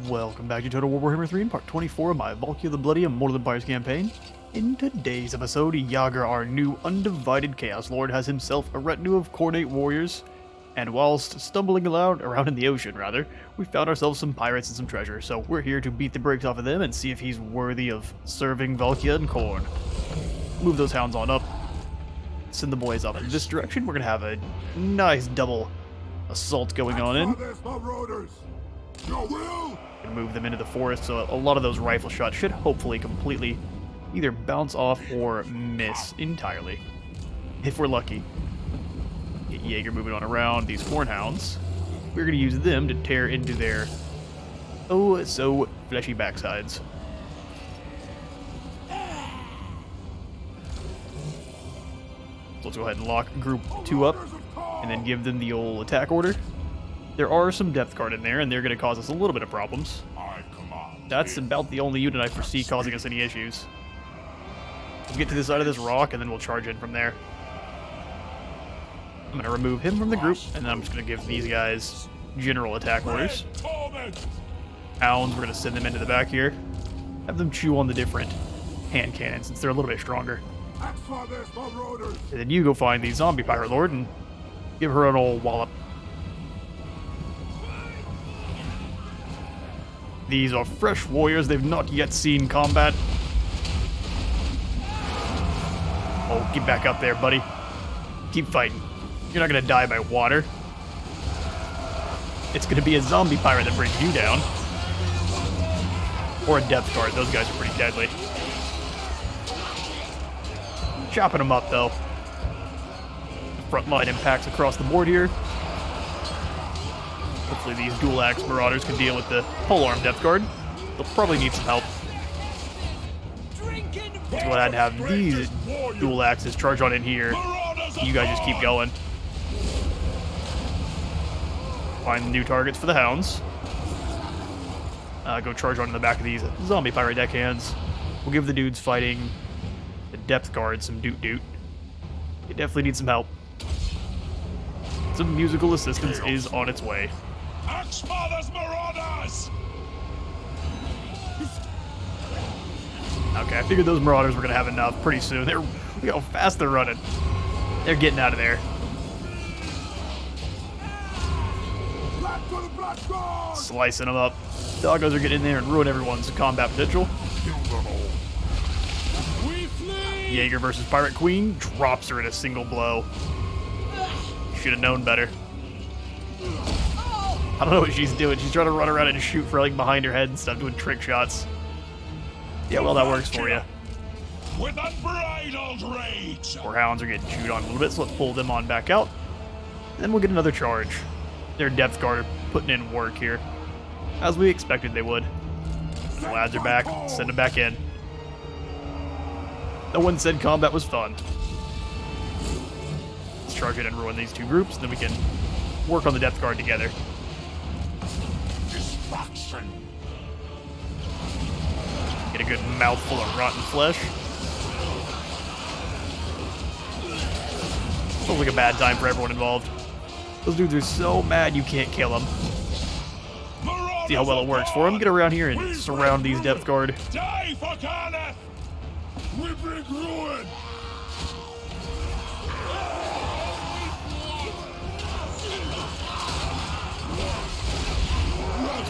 Welcome back to Total War Warhammer 3 in part 24 of my Valkia the Bloody Immortal Empires campaign. In today's episode, Yager, our new undivided Chaos Lord, has himself a retinue of Khorne warriors, and whilst stumbling around in the ocean, we found ourselves some pirates and some treasure, so we're here to beat the brakes off of them and see if he's worthy of serving Valkia and Khorne. Move those hounds on up, send the boys up in this direction. We're going to have a nice double assault going on in. And move them into the forest, so a lot of those rifle shots should hopefully completely either bounce off or miss entirely, if we're lucky. Get Jaeger moving on around these hornhounds. We're going to use them to tear into their oh so fleshy backsides. So let's go ahead and lock group 2 up and then give them the old attack order. There are some depth guard in there, and they're going to cause us a little bit of problems. That's about the only unit I foresee causing us any issues. We'll get to the side of this rock, and then we'll charge in from there. I'm going to remove him from the group, and then I'm just going to give these guys general attack orders. Hounds, we're going to send them into the back here. Have them chew on the different hand cannons, since they're a little bit stronger. And then you go find the zombie pirate lord and give her an old wallop. These are fresh warriors, they've not yet seen combat. Oh, get back up there, buddy. Keep fighting. You're not gonna die by water. It's gonna be a zombie pirate that brings you down. Or a depth guard, those guys are pretty deadly. Chopping them up, though. Front line impacts across the board here. Hopefully these dual axe marauders can deal with the polearm depth guard. They'll probably need some help. Let's go ahead and have these dual axes charge on in here. You guys just keep going. Find new targets for the hounds. Go charge on in the back of these zombie pirate deckhands. We'll give the dudes fighting the depth guard some doot-doot. They definitely need some help. Some musical assistance is on its way. Marauders! Okay, I figured those marauders were gonna have enough pretty soon. Look how fast they're running. They're getting out of there. Slicing them up. Doggos are getting in there and ruin everyone's combat potential. Jaeger versus Pirate Queen drops her in a single blow. Should have known better. I don't know what she's doing. She's trying to run around and shoot for like behind her head and stuff, doing trick shots. Yeah, well, that works for you. With unbridled rage. Our hounds are getting chewed on a little bit, so let's pull them on back out. And then we'll get another charge. Their depth guard are putting in work here, as we expected they would. The lads are back. Send them back in. No one said combat was fun. Let's charge in and ruin these two groups, and then we can work on the depth guard together. Get a good mouthful of rotten flesh. Feels like a bad time for everyone involved. Those dudes are so mad you can't kill them. See how well it works for them. Get around here and surround these depth guard. Die for Khorne! We bring ruin!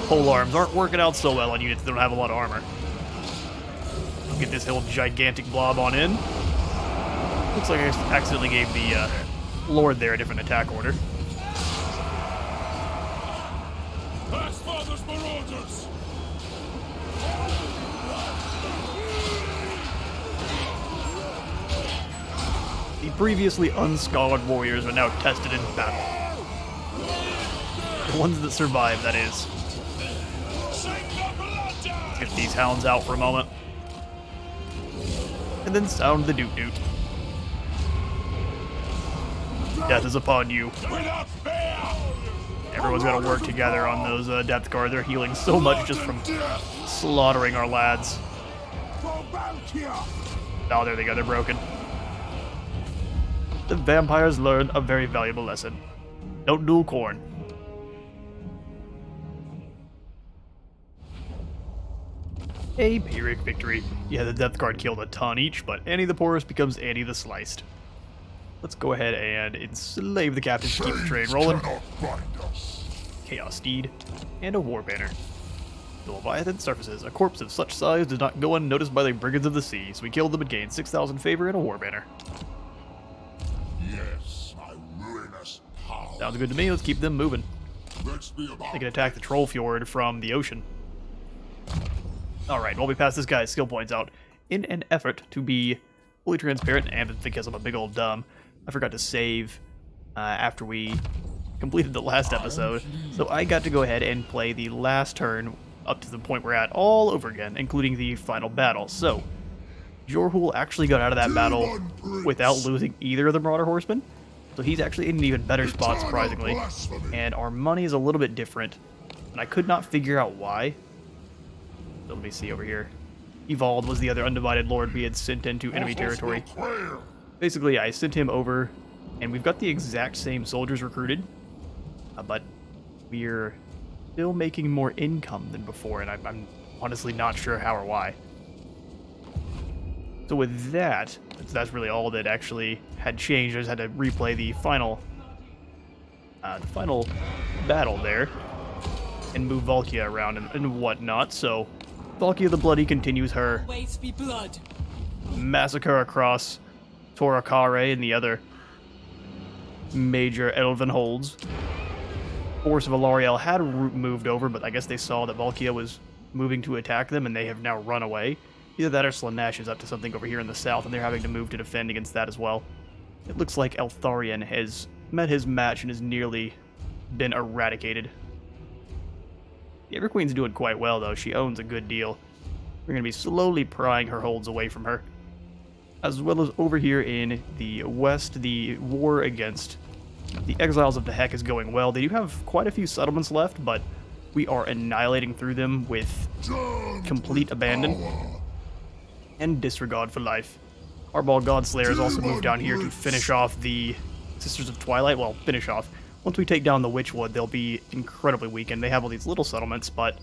Pole arms aren't working out so well on units that don't have a lot of armor. Get this whole gigantic blob on in. Looks like I accidentally gave the Lord there a different attack order. Marauders! The previously unscholarred warriors are now tested in battle. The ones that survive, that is. Get these hounds out for a moment. And then sound the doot-doot. Death is upon you. Everyone's got to work together on those depth guard. They're healing so much just from slaughtering our lads. Oh, there they go. They're broken. The vampires learned a very valuable lesson. Don't duel Khorne. A Pyrrhic victory. Yeah, the Death Guard killed a ton each, but Annie the Porous becomes Annie the Sliced. Let's go ahead and enslave the captains to keep the train rolling. Chaos Steed, and a War Banner. The Leviathan surfaces. A corpse of such size does not go unnoticed by the Brigands of the Sea, so we killed them and gained 6,000 favor and a War Banner. Yes, my ruinous power. Sounds good to me, let's keep them moving. Let's be about They can attack the Troll Fjord from the ocean. Alright, well we pass this guy's skill points out. In an effort to be fully transparent, and because I'm a big old dumb, I forgot to save after we completed the last episode, so I got to go ahead and play the last turn up to the point we're at all over again, including the final battle. So, Jorhul actually got out of that battle without losing either of the Marauder Horsemen, so he's actually in an even better spot, surprisingly, and our money is a little bit different, and I could not figure out why. So let me see over here. Evald was the other undivided lord we had sent into enemy territory. Basically, I sent him over, and we've got the exact same soldiers recruited, but we're still making more income than before, and I'm honestly not sure how or why. So with that, that's really all that actually had changed. I just had to replay the final battle there, and move Valkia around and whatnot. So Valkia the Bloody continues her Always be blood. massacre across Torakare and the other major elven holds. Force of Alariel had moved over, but I guess they saw that Valkia was moving to attack them, and they have now run away. Either that or Slanesh is up to something over here in the south, and they're having to move to defend against that as well. It looks like Eltharion has met his match and has nearly been eradicated. The Everqueen's doing quite well, though. She owns a good deal. We're going to be slowly prying her holds away from her. As well as over here in the west, the war against the Exiles of the Heck is going well. They do have quite a few settlements left, but we are annihilating through them with complete abandon and disregard for life. Arbal Godslayer has also moved down here to finish off the Sisters of Twilight. Well, finish off. Once we take down the Witchwood, they'll be incredibly weakened. They have all these little settlements, but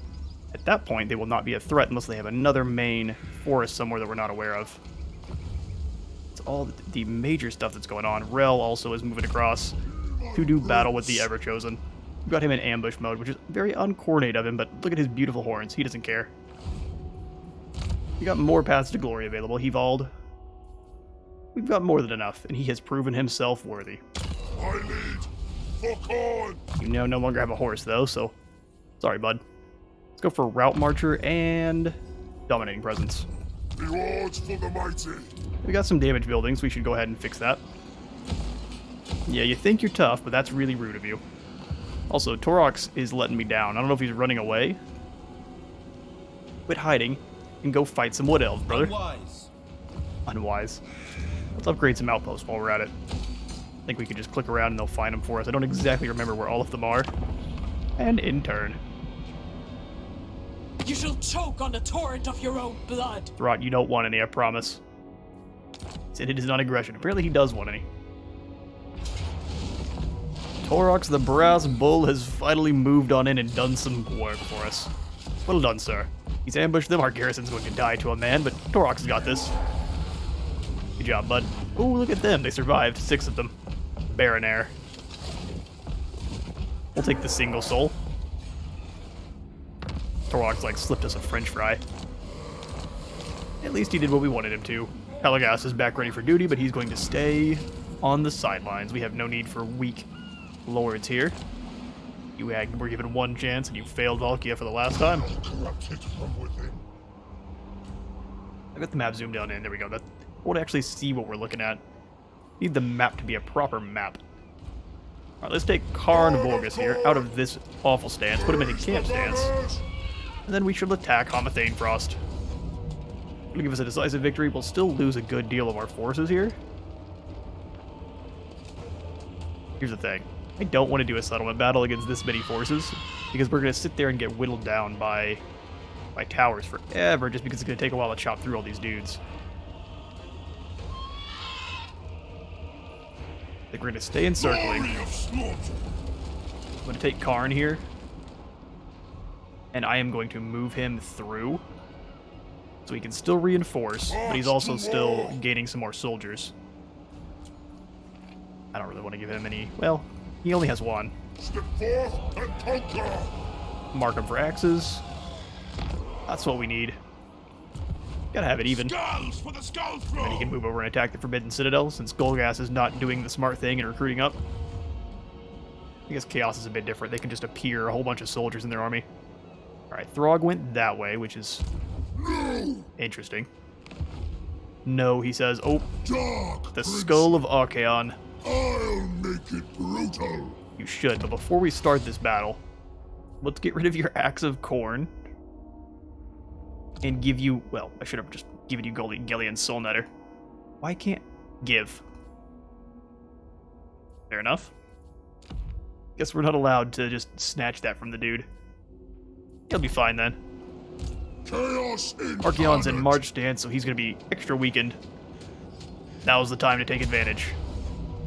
at that point, they will not be a threat unless they have another main forest somewhere that we're not aware of. It's all the major stuff that's going on. Rel also is moving across to do battle with the Everchosen. We've got him in ambush mode, which is very uncoordinated of him, but look at his beautiful horns. He doesn't care. We got more paths to glory available. Hevald. We've got more than enough, and he has proven himself worthy. I lead for Khorne. You now no longer have a horse, though, so sorry, bud. Let's go for Route Marcher and Dominating Presence. Rewards for the mighty. We got some damage buildings. We should go ahead and fix that. Yeah, you think you're tough, but that's really rude of you. Also, Torox is letting me down. I don't know if he's running away. Quit hiding and go fight some Wood Elves, brother. Unwise. Unwise. Let's upgrade some outposts while we're at it. I think we can just click around and they'll find them for us. I don't exactly remember where all of them are. And in turn. You shall choke on the torrent of your own blood. Throt, you don't want any, I promise. Said it is not aggression. Apparently he does want any. Torox the Brass Bull has finally moved on in and done some work for us. Well done, sir. He's ambushed them. Our garrison's going to die to a man, but Torox has got this. Good job, bud. Oh, look at them. They survived. 6 of them. Baronair. We'll take the single soul. Torox, like, slipped us a french fry. At least he did what we wanted him to. Pelagast is back ready for duty, but he's going to stay on the sidelines. We have no need for weak lords here. You were given one chance, and you failed Valkia for the last time. Corrupt it from within. I got the map zoomed down in. There we go. That I want to actually see what we're looking at. Need the map to be a proper map. Alright, let's take Khorne Vorgus here out of this awful stance, put him in a camp stance, and then we should attack Hamathane Frost. It'll give us a decisive victory. We'll still lose a good deal of our forces here. Here's the thing. I don't want to do a settlement battle against this many forces, because we're going to sit there and get whittled down by towers forever, just because it's going to take a while to chop through all these dudes. I think we're going to stay encircling. I'm going to take Khorne here, and I am going to move him through. So he can still reinforce, but he's also still gaining some more soldiers. I don't really want to give him any... Well, he only has one. Step forth and conquer! Mark him for axes. That's what we need. Gotta have it even. Skulls for the skull And throw! he can move over and attack the Forbidden Citadel, since Golgas is not doing the smart thing and recruiting up. I guess Chaos is a bit different. They can just appear a whole bunch of soldiers in their army. Alright, Throg went that way, which is interesting. No, he says, oh, Dark the Prince, skull of Archaon. I'll make it brutal. You should, but before we start this battle, let's get rid of your Axe of Khorne. And give you, well, I should have just given you Gellian's Soul Netter. Why can't give? Fair enough. Guess we're not allowed to just snatch that from the dude. He'll be fine then. Chaos Archaon's in incarnate. March stance, so he's going to be extra weakened. Now's the time to take advantage.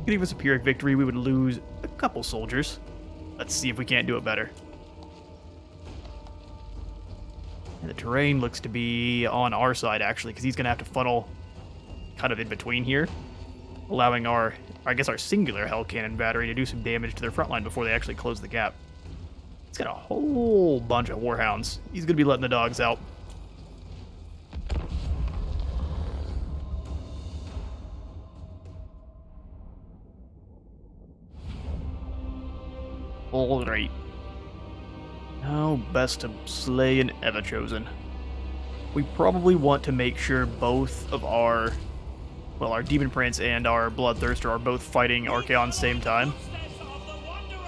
Getting us a Pyrrhic victory, we would lose a couple soldiers. Let's see if we can't do it better. And the terrain looks to be on our side, actually, because he's going to have to funnel kind of in between here, allowing our, I guess, our singular Hell Cannon battery to do some damage to their front line before they actually close the gap. He's got a whole bunch of Warhounds. He's going to be letting the dogs out. Alright. Now, best to slay an EVERCHOSEN. We probably want to make sure both of our... Well, our Demon Prince and our Bloodthirster are both fighting Archaon at the same time.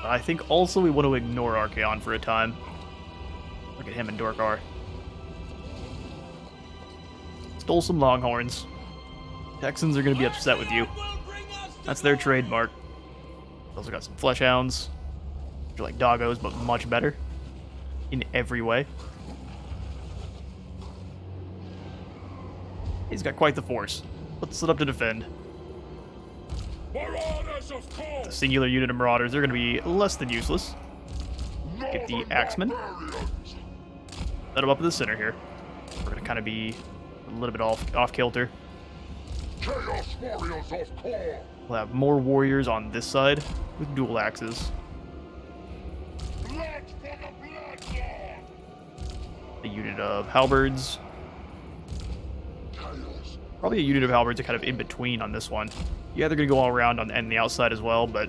I think also we want to ignore Archaon for a time. Look at him and Dorkar. Stole some Longhorns. Texans are going to be upset with you. That's their trademark. Also got some Fleshhounds. Which are like doggos, but much better. In every way. He's got quite the force. Let's set up to defend. Marauders of Khorne! The singular unit of Marauders, they're going to be less than useless. Get the Axemen. Barbarians! Set them up in the center here. We're going to kind of be a little bit off kilter. Chaos warriors of Khorne! We'll have more warriors on this side with dual axes. Blood for the bloodlord! A unit of halberds. Chaos! Probably a unit of halberds are kind of in between on this one. Yeah, they're going to go all around on and the outside as well, but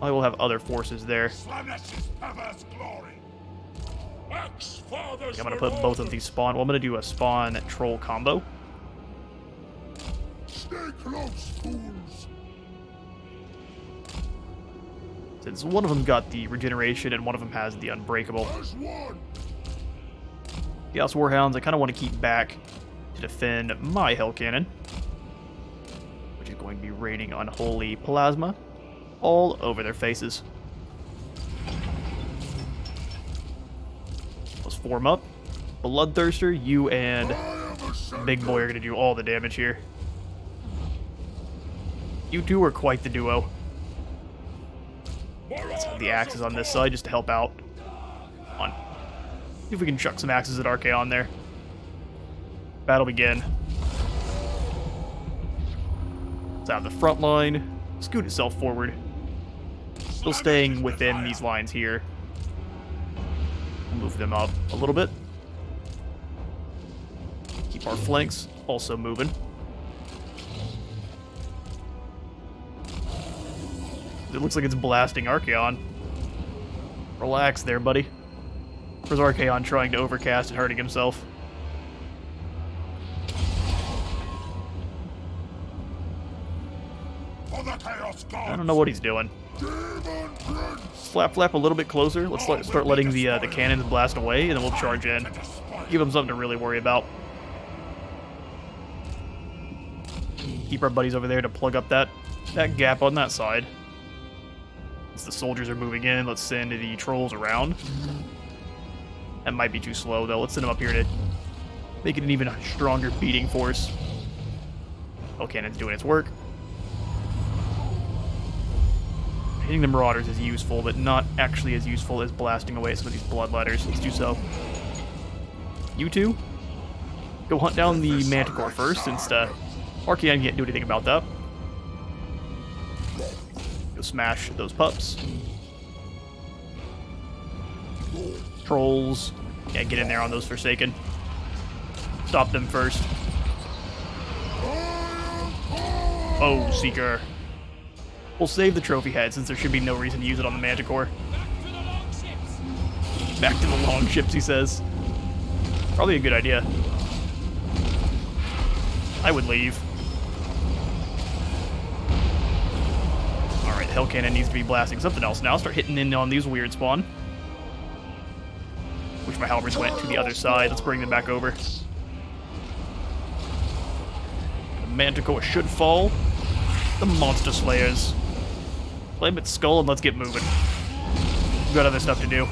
I will have other forces there. Slaanesh's perverse glory! Axe fathers I'm going to put both of these spawn. Well, I'm going to do a spawn troll combo. Stay close, fools! Since one of them got the regeneration and one of them has the unbreakable. As one! Chaos Warhounds, I kind of want to keep back to defend my Hell Cannon, which is going to be raining unholy plasma all over their faces. Let's form up. Bloodthirster, you and Big Boy are going to do all the damage here. You two are quite the duo. Let's have the axes on this side just to help out. Come on. See if we can chuck some axes at Archaon there. Battle begin. Let's have the front line scoot itself forward. Still staying within these lines here. Move them up a little bit. Keep our flanks also moving. It looks like it's blasting Archaon. Relax there, buddy. Where's Archaon trying to overcast and hurting himself? For the Chaos I gods! don't know what he's doing. Demon Prince! Flap a little bit closer. Let's start letting the cannons blast away, and then we'll charge in. Give him something to really worry about. Keep our buddies over there to plug up that gap on that side. As the soldiers are moving in, let's send the trolls around. That might be too slow, though. Let's send them up here to make it an even stronger beating force. Hell Cannon's doing its work. Hitting the Marauders is useful, but not actually as useful as blasting away some of these bloodletters. Let's do so. You two, go hunt down the Manticore first, since Archaon can't do anything about that. Go smash those pups. Trolls. Yeah, get in there on those Forsaken. Stop them first. Oh, Seeker. We'll save the trophy head, since there should be no reason to use it on the Manticore. Back to the long ships, he says. Probably a good idea. I would leave. Alright, Hell Cannon needs to be blasting something else now. Start hitting in on these weird spawn. Which my halberds went to the other side. Let's bring them back over. The Manticore should fall. The Monster Slayers. Flame its skull and let's get moving. We've got other stuff to do.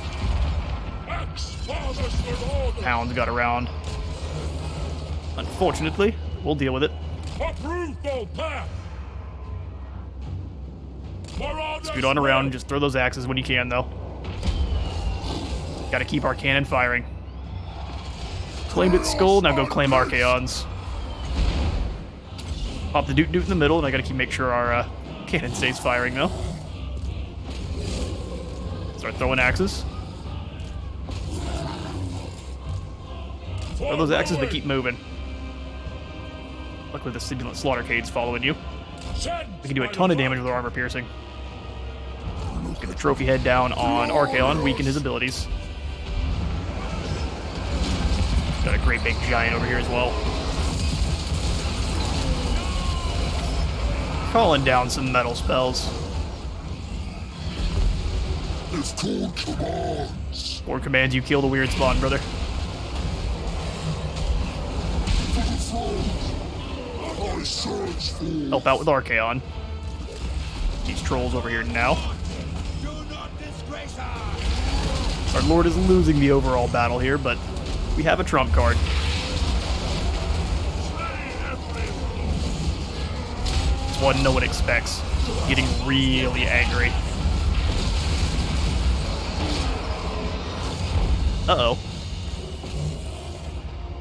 Hounds got around. Unfortunately, we'll deal with it. Scoot on around, just throw those axes when you can, though. Gotta keep our cannon firing. Claimed its skull, now go claim Archaons. Pop the doot in the middle, and I gotta make sure our cannon stays firing, though. Start throwing axes. Throw those axes, but keep moving. Luckily, the Sibilant Slaughtercade's following you. We can do a ton of damage with our armor piercing. Get the trophy head down on Archaon, weaken his abilities. Got a great big giant over here as well. Calling down some metal spells. It's called commands. Or commands you kill the weird spawn, brother. Help out with Archaon. These trolls over here now. Our lord is losing the overall battle here, but we have a trump card. It's one no one expects. Getting really angry. Uh-oh.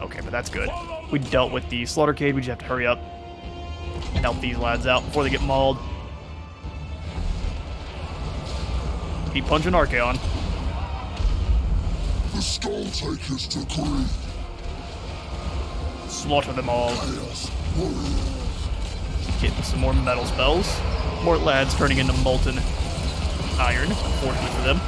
Okay, but that's good. We dealt with the Slaughtercade, we just have to hurry up and help these lads out before they get mauled. Keep punching Archaon. The Skull Takers decree. Slaughter them all. Getting some more metal spells. More lads turning into molten iron, unfortunately for them.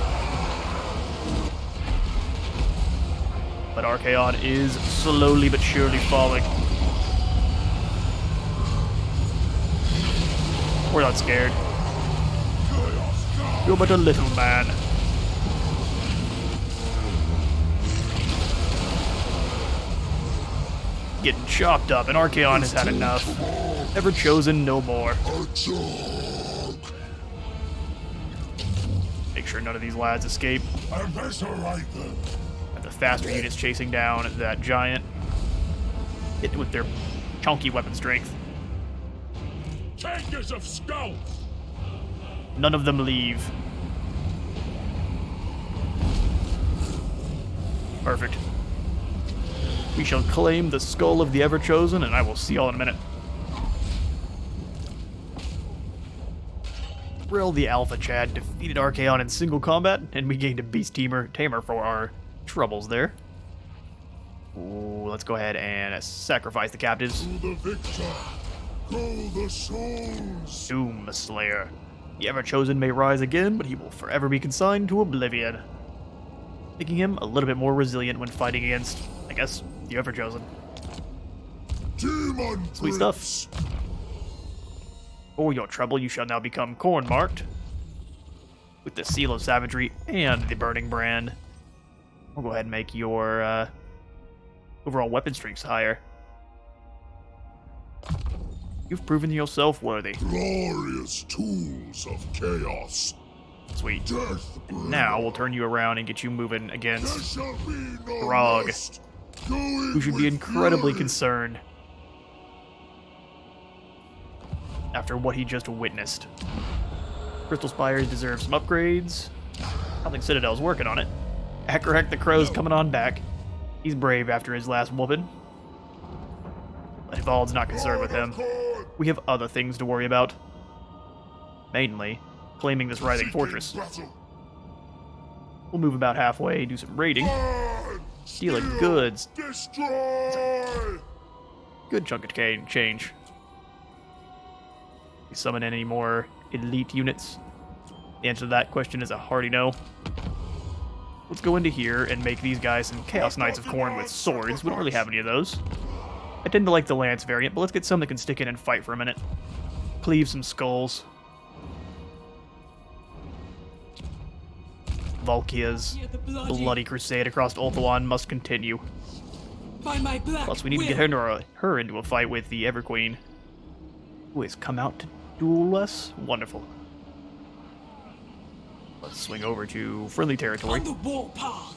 But Archaon is slowly but surely falling. We're not scared. You're but a little man. Getting chopped up, and Archaon has had enough. EVERCHOSEN no more. Make sure none of these lads escape. And right then. And the faster units chasing down that giant. Hit with their chunky weapon strength. Takers of skulls. None of them leave. Perfect. We shall claim the skull of the EVERCHOSEN, and I will see y'all in a minute. Brill the Alpha Chad defeated Archaon in single combat, and we gained a Beast Tamer for our troubles there. Ooh, let's go ahead and sacrifice the captives. To the victor, go the souls. Doom Slayer. The EVERCHOSEN may rise again, but he will forever be consigned to oblivion, making him a little bit more resilient when fighting against, I guess, the EVERCHOSEN. Demon Sweet stuff. For your trouble, you shall now become Khorne marked with the Seal of Savagery and the Burning Brand. We'll go ahead and make your overall weapon strengths higher. You've proven yourself worthy. Glorious tools of chaos. Sweet. Death Now we'll turn you around and get you moving There against shall be no Grog, rest. Go in who should be with incredibly fury. concerned after what he just witnessed. Crystal Spires deserve some upgrades. I think Citadel's working on it. Akarak the Crow's coming on back. He's brave after his last whooping. But Vald's not concerned with him. We have other things to worry about. Mainly, claiming this writhing fortress. We'll move about halfway, do some raiding. Stealing goods. Destroy! Good chunk of change. We summon any more elite units? The answer to that question is a hearty no. Let's go into here and make these guys some Chaos Knights of Khorne with swords. We don't really have any of those. I tend to like the lance variant, but let's get some that can stick in and fight for a minute. Cleave some skulls. Valkia's bloody crusade across Ulthuan must continue. By my black Plus, we need to get her into a fight with the Everqueen, who has come out to duel us. Wonderful. Let's swing over to friendly territory, on the warpath.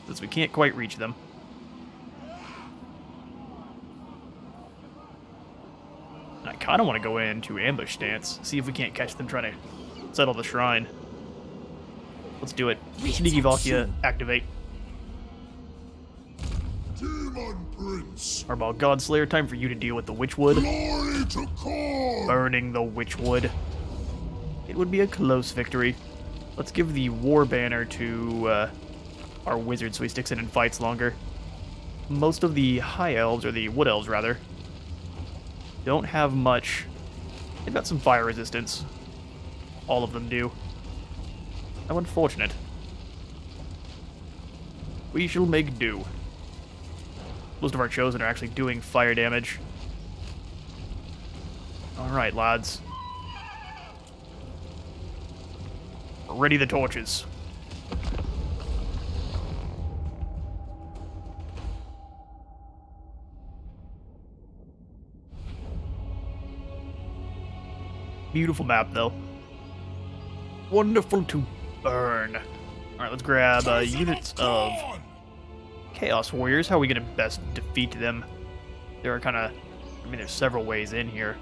since we can't quite reach them. I kind of want to go into ambush stance, see if we can't catch them trying to settle the shrine. Let's do it. Sneaky Valkia, activate. Demon Prince! Arbal Godslayer, time for you to deal with the Witchwood. Glory to Khorne! Burning the Witchwood. It would be a close victory. Let's give the War Banner to our wizard so he sticks in and fights longer. Most of the High Elves, or the Wood Elves rather, don't have much. They've got some fire resistance. All of them do. How unfortunate. We shall make do. Most of our chosen are actually doing fire damage. Alright, lads. Ready the torches. Beautiful map, though. Wonderful to burn. Alright, let's grab units of Chaos Warriors. How are we going to best defeat them? There are there's several ways in here.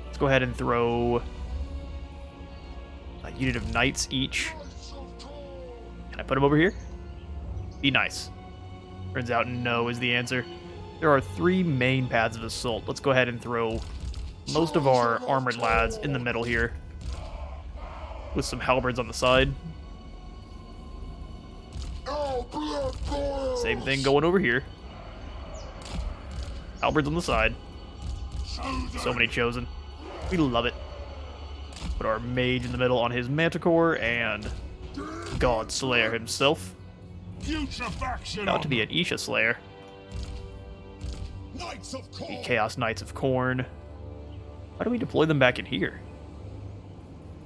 Let's go ahead and throw a unit of Knights each. Can I put them over here? Be nice. Turns out no is the answer. There are 3 main paths of assault. Let's go ahead and throw most of our armored lads in the middle here, with some halberds on the side. Same thing going over here. Halberds on the side. So many chosen. We love it. Put our mage in the middle on his Manticore, and God Slayer himself. About to be an Isha Slayer. The Chaos Knights of Khorne. Why do we deploy them back in here?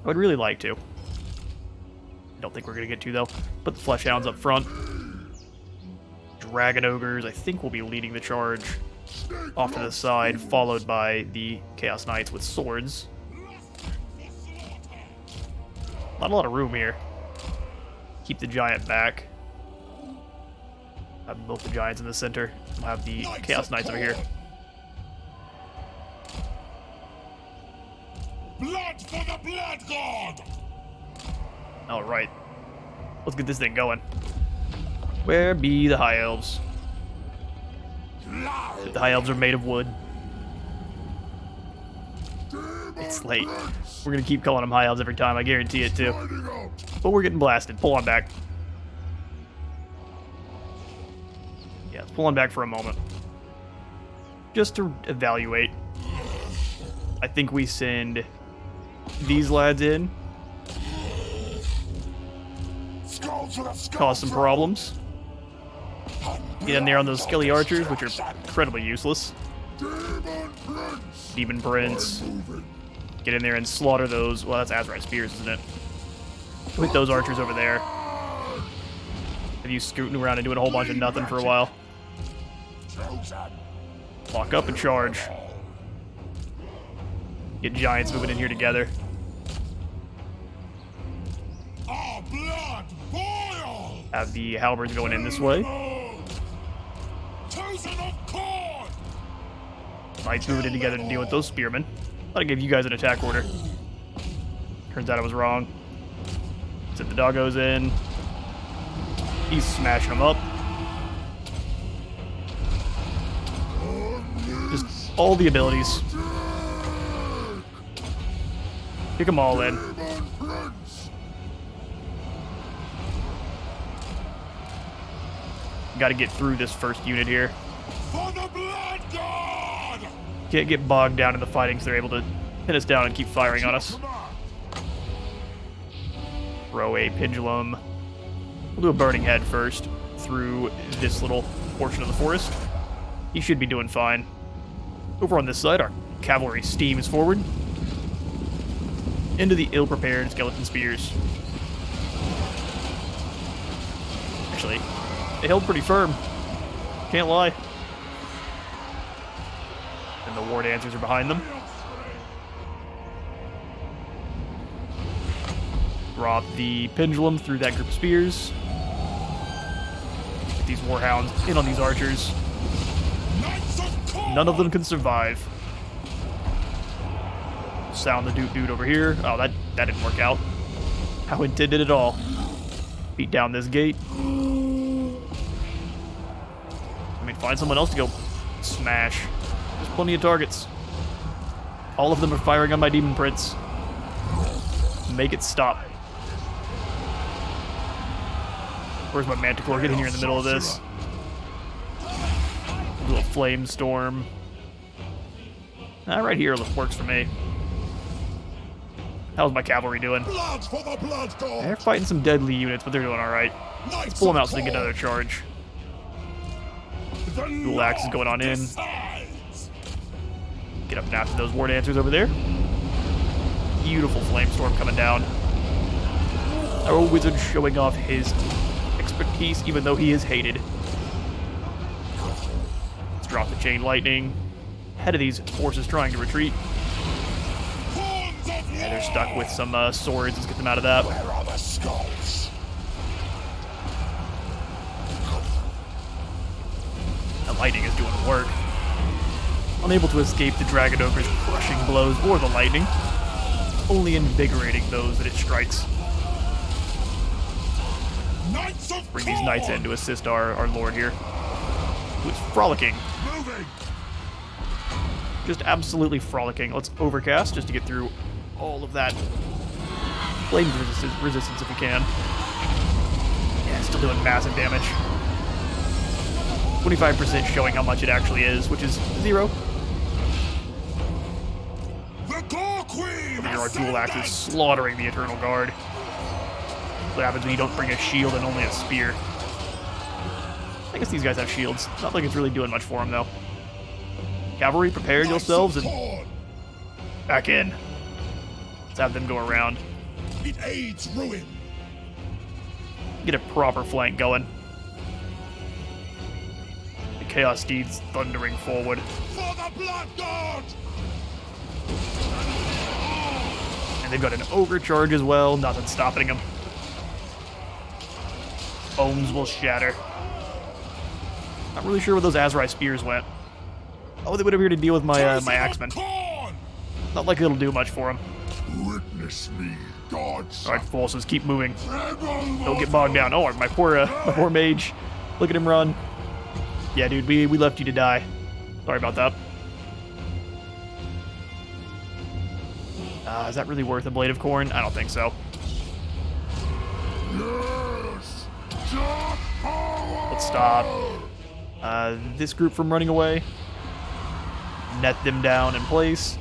I would really like to. I don't think we're going to get to, though. Put the Flesh Hounds up front. Dragon Ogres, I think, will be leading the charge off to the side, followed by the Chaos Knights with swords. Not a lot of room here. Keep the Giant back. Have both the Giants in the center. We'll have the Chaos Knights over here. Blood for the Blood God! Alright. Let's get this thing going. Where be the High Elves? The High Elves are made of wood. It's late. We're gonna keep calling them High Elves every time, I guarantee it too. But we're getting blasted. Pull on back. Yeah, pull on back for a moment. Just to evaluate. I think we send these lads in. Cause some problems. Get in there on those skilly archers, which are incredibly useless. Demon Prince. Get in there and slaughter those. Well, that's Azrai Spears, isn't it? Put those archers over there. Have you scooting around and doing a whole bunch of nothing for a while. Lock up and charge. Get Giants moving in here together. Have the halberds going in this way. Knights moving in together to deal with those spearmen. Thought I'd give you guys an attack order. Turns out I was wrong. Set the doggos in. He's smashing them up. Just all the abilities. Kick them all in. Got to get through this first unit here. For the Blood God! Can't get bogged down in the fighting, so they're able to pin us down and keep firing on us. Throw a pendulum. We'll do a burning head first through this little portion of the forest. He should be doing fine. Over on this side, our cavalry steams forward into the ill-prepared skeleton spears. Actually, they held pretty firm. Can't lie. And the war dancers are behind them. Drop the pendulum through that group of spears. Get these warhounds in on these archers. None of them can survive. Sound the dude over here. Oh, that didn't work out. How intended at all. Beat down this gate. I mean, find someone else to go smash. There's plenty of targets. All of them are firing on my demon prince. Make it stop. Where's my manticore? Get in here in the middle of this. Do a flame storm. Right here works for me. How's my cavalry doing? Blood for the Blood God! They're fighting some deadly units, but they're doing alright. Let's pull them out so they get another charge. Dual axe is going on in. Get up and after those war dancers over there. Beautiful flame storm coming down. Our wizard showing off his expertise, even though he is hated. Let's drop the chain lightning. Ahead of these forces trying to retreat. Yeah, they're stuck with some swords. Let's get them out of that. Where are the skulls? The lightning is doing work. Unable to escape the Dragon Ogre's crushing blows or the lightning. Only invigorating those that it strikes. Bring these knights in to assist our lord here. Who is frolicking. Moving. Just absolutely frolicking. Let's overcast just to get through all of that flame resistance if we can. Yeah, still doing massive damage. 25% showing how much it actually is, which is 0. The Gore Queen! Here our dual axes slaughtering the Eternal Guard. What happens when you don't bring a shield and only a spear? I guess these guys have shields. Not like it's really doing much for them, though. Cavalry, prepare yourselves and back in. Let's have them go around. It aids ruin. Get a proper flank going. The Chaos Steeds thundering forward. For the Blood God! And they've got an overcharge as well. Nothing stopping them. Bones will shatter. Not really sure where those Azrai spears went. Oh, they went over here to deal with my my axemen. Khorne! Not like it'll do much for them. Witness me, gods. All right, forces, keep moving. Don't get bogged down. Oh, my poor mage. Look at him run. Yeah, dude, we left you to die. Sorry about that. Is that really worth a blade of Khorne? I don't think so. Yes. Let's stop this group from running away. Net them down in place.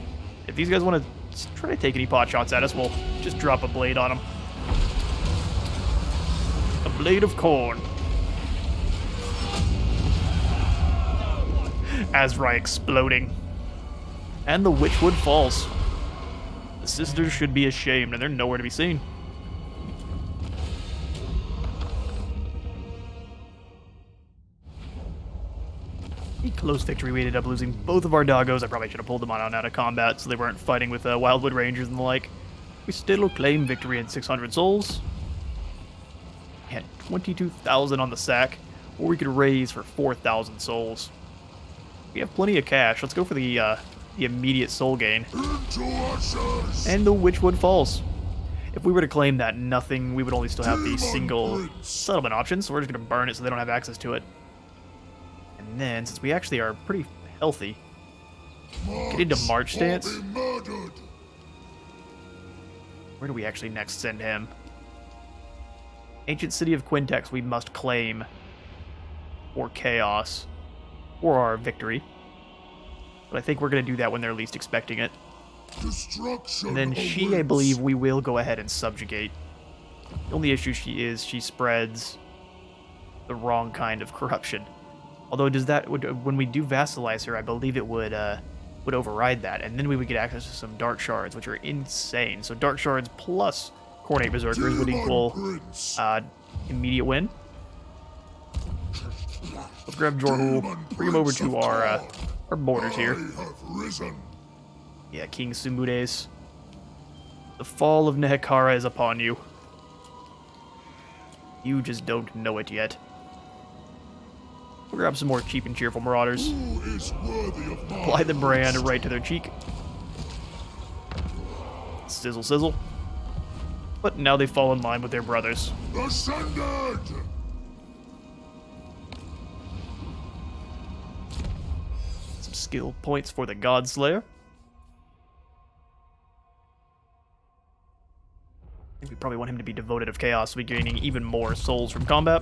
If these guys want to try to take any pot shots at us, we'll just drop a blade on them. A blade of Khorne. Azrai exploding. And the Witchwood falls. The sisters should be ashamed, and they're nowhere to be seen. A close victory. We ended up losing both of our doggos. I probably should have pulled them on out of combat so they weren't fighting with Wildwood Rangers and the like. We still claim victory in 600 souls. We had 22,000 on the sack, or we could raise for 4,000 souls. We have plenty of cash. Let's go for the immediate soul gain. And the Witchwood falls. If we were to claim that nothing, we would only still have the single settlement option, so we're just going to burn it so they don't have access to it. And then, since we actually are pretty healthy, Get into March or stance. be murdered. Where do we actually next send him? Ancient city of Quintex we must claim. Or chaos. Or our victory. But I think we're going to do that when they're least expecting it. Destruction And then she, I believe, we will go ahead and subjugate. The only issue she spreads the wrong kind of corruption. Although when we do vassalize her, I believe it would override that, and then we would get access to some dark shards, which are insane. So dark shards plus Khorne berserkers would equal immediate win. Let's grab Jorhul, bring him over to our borders here. have risen. Yeah, King Sumudes. The fall of Nehekara is upon you. You just don't know it yet. We'll grab some more cheap and cheerful marauders. Who is worthy of my Apply the brand right to their cheek. Sizzle, sizzle. But now they fall in line with their brothers. ascended? Some skill points for the Godslayer. I think we probably want him to be devoted of chaos, so we're gaining even more souls from combat.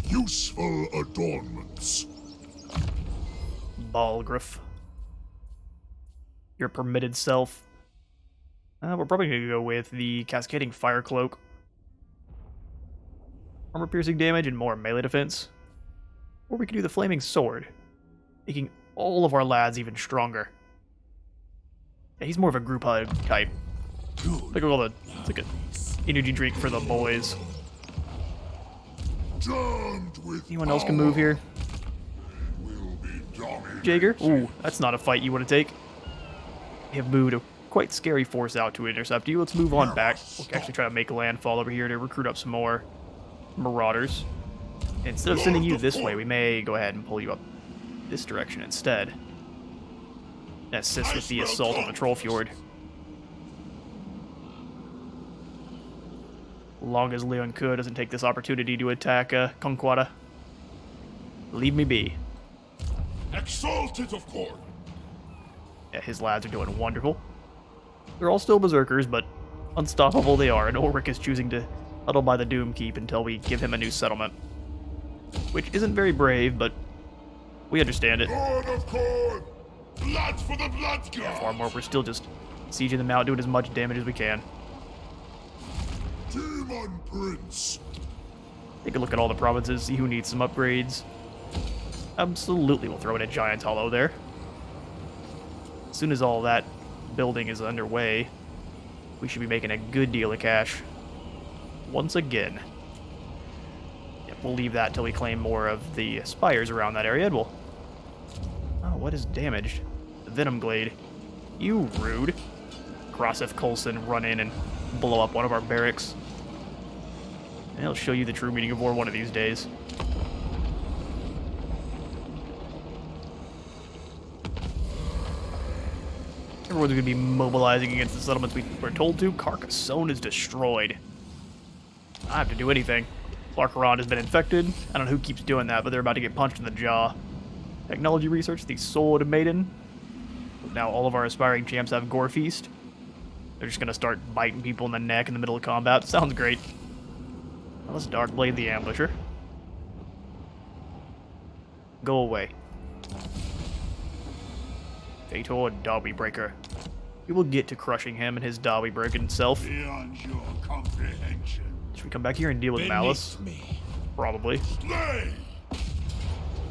Useful adornments. Balgriff. Your permitted self. We're probably going to go with the Cascading Fire Cloak. Armor piercing damage and more melee defense. Or we could do the Flaming Sword, making all of our lads even stronger. Yeah, he's more of a group hug type. Look at all the... It's like an energy drink for the boys. Jammed with Anyone else can move here? will be dominated. Jaeger? Ooh, that's not a fight you want to take. We have moved a quite scary force out to intercept you. Let's move on back. We'll actually try to make landfall over here to recruit up some more marauders. Instead of sending you this way, we may go ahead and pull you up this direction instead. Assist with the assault on the Troll Fjord. Long as Leon Kur doesn't take this opportunity to attack Conquata. Leave me be. Exalted of Khorne. Yeah, his lads are doing wonderful. They're all still berserkers, but unstoppable they are, and Ulrich is choosing to huddle by the Doom Keep until we give him a new settlement. Which isn't very brave, but we understand it. Lord of Khorne. Blood for the blood god. Far more, we're still just sieging them out, doing as much damage as we can. Demon Prince. Take a look at all the provinces, see who needs some upgrades. Absolutely, we'll throw in a Giant Hollow there. As soon as all that building is underway, we should be making a good deal of cash. Once again. Yep, we'll leave that till we claim more of the spires around that area, and we'll... Oh, what is damaged? The Venom Glade. You rude. Crossif Coulson run in and blow up one of our barracks. And he'll show you the true meaning of war one of these days. Everyone's going to be mobilizing against the settlements we were told to. Carcassonne is destroyed. I don't have to do anything. Clarkaron has been infected. I don't know who keeps doing that, but they're about to get punched in the jaw. Technology research, the Sword Maiden. Now all of our aspiring champs have Gore Feast. They're just going to start biting people in the neck in the middle of combat. Sounds great. Now let's Darkblade the Ambusher. Go away. Fator Derby Breaker. We will get to crushing him and his Derby broken self. Beyond your comprehension. Should we come back here and deal with Malice? Me. Probably. Slay.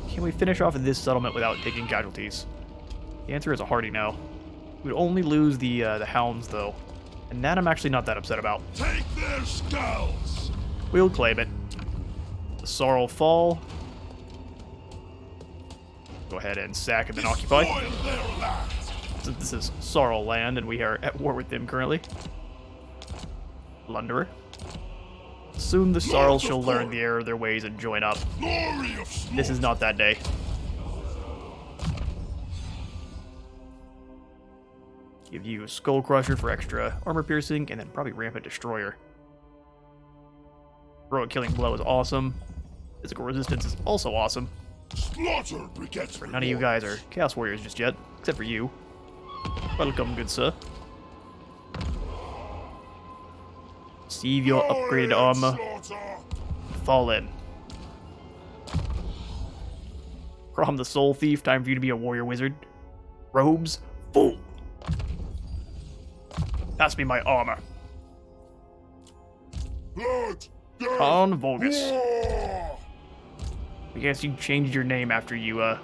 Can we finish off this settlement without taking casualties? The answer is a hearty no. We'd only lose the Hounds, though. And that I'm actually not that upset about. Take their skulls. We'll claim it. The Sorrel Fall. Go ahead and sack and then occupy. Spoil their lands. Since this is Sorrel land and we are at war with them currently. Plunderer. Soon the Sorrel shall learn the error of their ways and join up. Glory of slaughter. This is not that day. Give you Skull Crusher for extra armor piercing, and then probably Rampant Destroyer. Heroic Killing Blow is awesome. Physical Resistance is also awesome. Slaughter begets None of you guys are Chaos Warriors just yet, except for you. Welcome, good sir. Receive your upgraded armor. Fall in. Khorne the Soul Thief, time for you to be a warrior wizard. Robes, full. Pass me my armor. Khorne Vulgus. I guess you changed your name after you were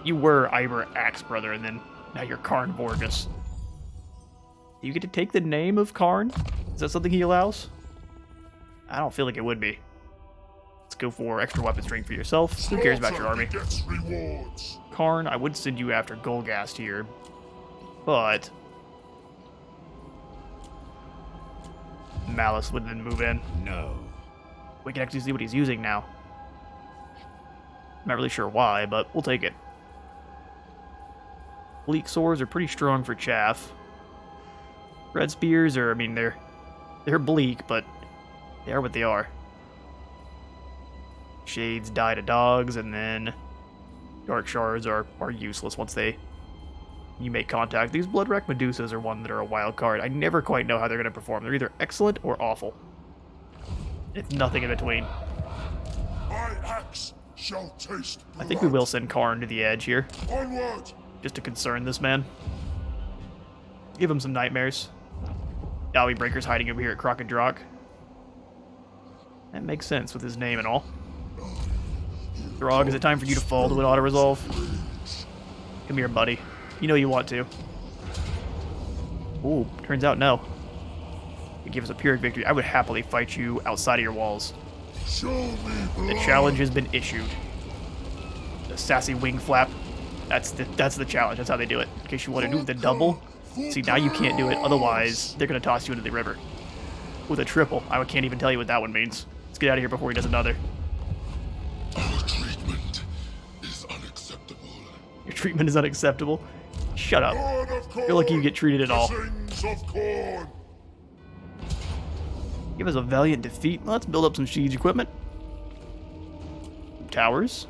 Iber Axebrother, and then now you're Khorne Vulgus. Do you get to take the name of Khorne? Is that something he allows? I don't feel like it would be. Let's go for extra weapon strength for yourself. Who cares about your army? Khorne, I would send you after Golgast here, but Malice would then move in. No. We can actually see what he's using now. Not really sure why, but we'll take it. Bleak swords are pretty strong for chaff. Red spears are, I mean, they're bleak, but they are what they are. Shades die to dogs, and then dark shards are useless once you make contact. These Bloodwrack Medusas are one that are a wild card. I never quite know how they're going to perform. They're either excellent or awful. It's nothing in between. My axe shall taste blood. I think we will send Khorne to the edge here, Onward. just to concern this man. Give him some nightmares. Dowie Breaker's hiding over here at Crockadrock. That makes sense with his name and all. Throg, is it time for you to fall to an auto-resolve? Come here, buddy. You know you want to. Ooh, turns out no. You give us a Pyrrhic victory. I would happily fight you outside of your walls. Show me blood. The challenge has been issued. The sassy wing flap. That's the challenge. That's how they do it. In case you want to do the double. See, now you can't do it. Otherwise, they're going to toss you into the river. With a triple. I can't even tell you what that one means. Let's get out of here before he does another. Our treatment is unacceptable. Your treatment is unacceptable. Shut up. You're lucky you get treated at all. Give us a valiant defeat. Let's build up some siege equipment. Towers.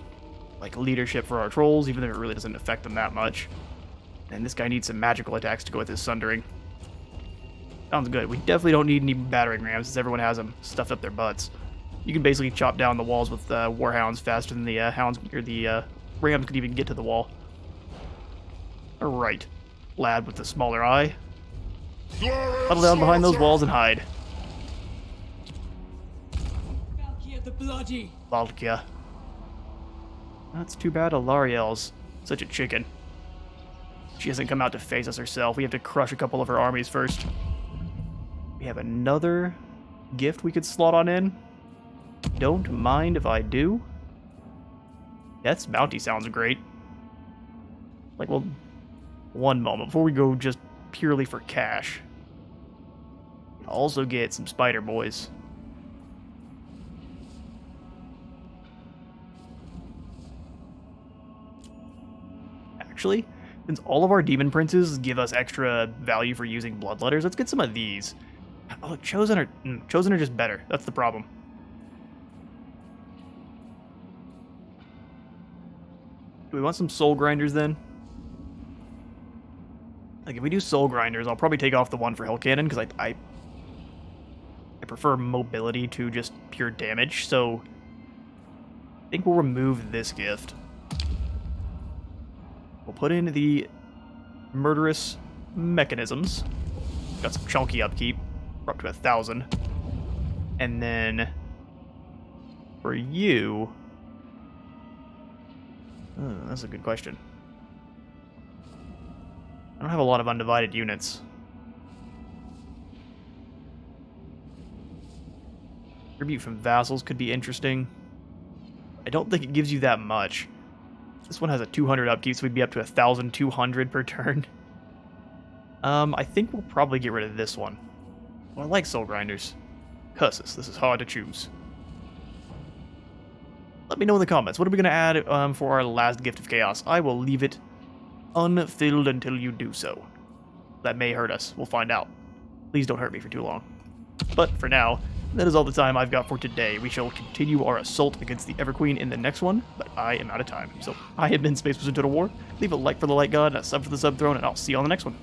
Like leadership for our trolls, even though it really doesn't affect them that much. And this guy needs some magical attacks to go with his sundering. Sounds good. We definitely don't need any battering rams since everyone has them stuffed up their butts. You can basically chop down the walls with warhounds faster than the hounds or the rams could even get to the wall. Alright. Lad with the smaller eye. Huddle down behind those walls and hide. Valkia the Bloody. Valkia. That's too bad Alariel's such a chicken. She hasn't come out to face us herself. We have to crush a couple of her armies first. We have another gift we could slot on in. Don't mind if I do. Death's Bounty sounds great. Like, well, one moment before we go just purely for cash. Also get some spider boys. Actually, since all of our demon princes give us extra value for using bloodletters, let's get some of these. Oh, chosen are just better. That's the problem. Do we want some soul grinders then? Like, if we do soul grinders, I'll probably take off the one for Hell Cannon because I prefer mobility to just pure damage. So I think we'll remove this gift. We'll put in the murderous mechanisms. Got some chunky upkeep. We're up to 1,000. And then for you, that's a good question. I don't have a lot of undivided units. Tribute from vassals could be interesting. I don't think it gives you that much. This one has a 200 upkeep, so we'd be up to 1,200 per turn. I think we'll probably get rid of this one. Well, I like soul grinders. Curses, this is hard to choose. Let me know in the comments. What are we going to add for our last gift of chaos? I will leave it unfilled until you do so. That may hurt us. We'll find out. Please don't hurt me for too long. But for now, That is all the time I've got for today. We shall continue our assault against the Everqueen in the next one, but I am out of time. So I have been Space Wizard Total War. Leave a like for the Light God, and a sub for the Sub Throne, and I'll see you on the next one.